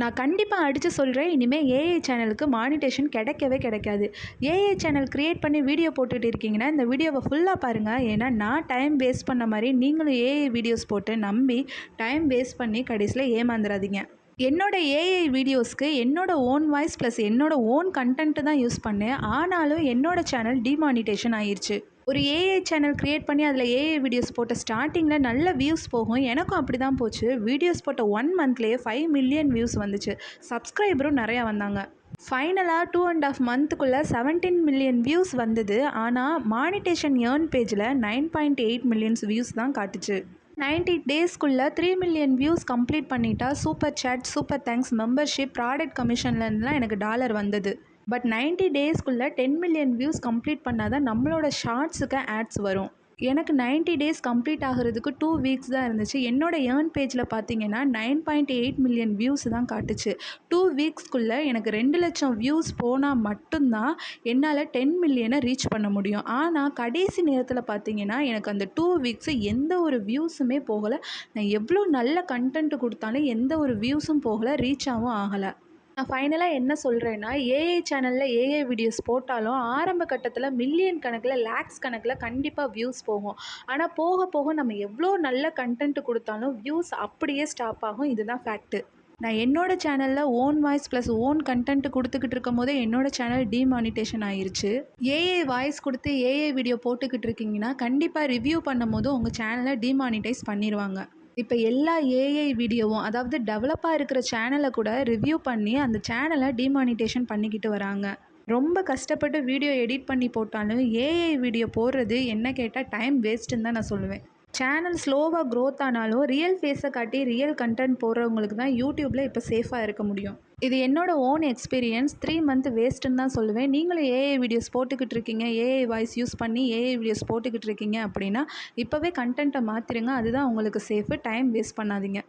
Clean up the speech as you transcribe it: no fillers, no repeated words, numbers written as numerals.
நான் கண்டிப்பா அடிச்சு சொல்றேன். இனிமே ஏஐ சேனலுக்கு மானிட்டேஷன் கிடைக்கவே கிடைக்காது. ஏஐ சேனல் கிரியேட் பண்ணி வீடியோ போட்டுட்டு இருக்கீங்கன்னா, இந்த வீடியோவ ஃபுல்லா பாருங்க. ஏன்னா, நான் டைம் வேஸ்ட் பண்ண மாரி நீங்களும் ஏஐ வீடியோஸ் போட்டு நம்பி டைம் வேஸ்ட் பண்ணி கடைசில ஏமாந்துறாதீங்க. என்னோட ஏஐ வீடியோஸ்க்கு என்னோட ஓன் வாய்ஸ் ப்ளஸ் என்னோட ஓன் கன்டென்ட் தான் யூஸ் பண்ணேன். ஆனாலும் என்னோட சேனல் டிமானிட்டேஷன் ஆயிருச்சு. ஒரு ஏஐ சேனல் கிரியேட் பண்ணி அதில் ஏஐ வீடியோஸ் போட்ட ஸ்டார்ட்டிங்கில் நல்ல வியூஸ் போகும். எனக்கும் அப்படி தான் போச்சு. வீடியோஸ் போட்ட 1 மந்த்லேயே 5 மில்லியன் வியூஸ் வந்துச்சு. சப்ஸ்கிரைபரும் நிறையா வந்தாங்க. ஃபைனலாக 2.5 மந்த்துக்குள்ளே 17 மில்லியன் வியூஸ் வந்தது. ஆனால் மானிட்டேஷன் ஏர்ன் பேஜில் 9.8 மில்லியன்ஸ் வியூஸ் தான் காட்டுச்சு. 90 டேஸ்க்குள்ளே 3 மில்லியன் வியூஸ் கம்ப்ளீட் பண்ணிட்டா super chat, super thanks, membership, product கமிஷன்லேருந்துலாம் எனக்கு டாலர் வந்தது. பட் 90 டேஸ்க்குள்ளே 10 மில்லியன் வியூஸ் கம்ப்ளீட் பண்ணால் தான் நம்மளோட ஷார்ட்ஸுக்கு ஆட்ஸ் வரும். எனக்கு 90 டேஸ் கம்ப்ளீட் ஆகிறதுக்கு 2 வீக்ஸ் தான் இருந்துச்சு. என்னோட ஏர்ன் பேஜில் பார்த்தீங்கன்னா 9.8 மில்லியன் வியூஸ் தான் காட்டுச்சு. 2 வீக்ஸ்க்குள்ளே எனக்கு 2 லட்சம் வியூஸ் போனால் மட்டும்தான் என்னால் 10 மில்லியனை ரீச் பண்ண முடியும். ஆனால் கடைசி நேரத்தில் பார்த்தீங்கன்னா எனக்கு அந்த 2 வீக்ஸு எந்த ஒரு வியூஸுமே போகலை. நான் எவ்வளோ நல்ல கண்டென்ட் கொடுத்தாலும் எந்த ஒரு வியூஸும் போகலை, ரீச்சாகவும் ஆகலை. நான் ஃபைனலாக என்ன சொல்கிறேன்னா, ஏஐ சேனலில் ஏஐ வீடியோஸ் போட்டாலும் ஆரம்ப கட்டத்தில் மில்லியன் கணக்கில், லேக்ஸ் கணக்கில் கண்டிப்பாக வியூஸ் போகும். ஆனால் போக போக நம்ம எவ்வளோ நல்ல கண்டென்ட் கொடுத்தாலும் வியூஸ் அப்படியே ஸ்டாப் ஆகும். இதுதான் ஃபேக்ட்டு. நான் என்னோட சேனலில் own voice plus own content கொடுத்துக்கிட்டு இருக்கும் போதே என்னோட சேனல் டிமானிட்டேஷன் ஆயிருச்சு. ஏஐ வாய்ஸ் கொடுத்து ஏஐ வீடியோ போட்டுக்கிட்டு இருக்கீங்கன்னா கண்டிப்பாக ரிவ்யூ பண்ணும் போது உங்கள் சேனலை டிமானிட்டைஸ் பண்ணிடுவாங்க. இப்போ எல்லா ஏஐ வீடியோவும், அதாவது டெவலப்பாக இருக்கிற சேனலை கூட ரிவ்யூ பண்ணி அந்த சேனலை டிமானிட்டேஷன் பண்ணிக்கிட்டு வராங்க. ரொம்ப கஷ்டப்பட்டு வீடியோ எடிட் பண்ணி போட்டாலும் ஏஐ வீடியோ போடுறது என்ன கேட்டால் டைம் வேஸ்ட்டுன்னு தான் நான் சொல்லுவேன். சேனல் ஸ்லோவாக க்ரோத் ஆனாலும் ரியல் ஃபேஸை காட்டி ரியல் கண்டென்ட் போடுறவங்களுக்கு தான் யூடியூப்பில் இப்போ சேஃபாக இருக்க முடியும். இது என்னோட ஓன் எக்ஸ்பீரியன்ஸ். 3 மந்த் வேஸ்ட்டுன்னு தான் சொல்லுவேன். நீங்களும் ஏஐ வீடியோஸ் போட்டுக்கிட்டு இருக்கீங்க, ஏஐ வாய்ஸ் யூஸ் பண்ணி ஏஐ வீடியோஸ் போட்டுக்கிட்டு இருக்கீங்க அப்படின்னா இப்போவே கண்டென்ட்டை மாற்றிடுங்க. அதுதான் உங்களுக்கு சேஃபு. டைம் வேஸ்ட் பண்ணாதீங்க.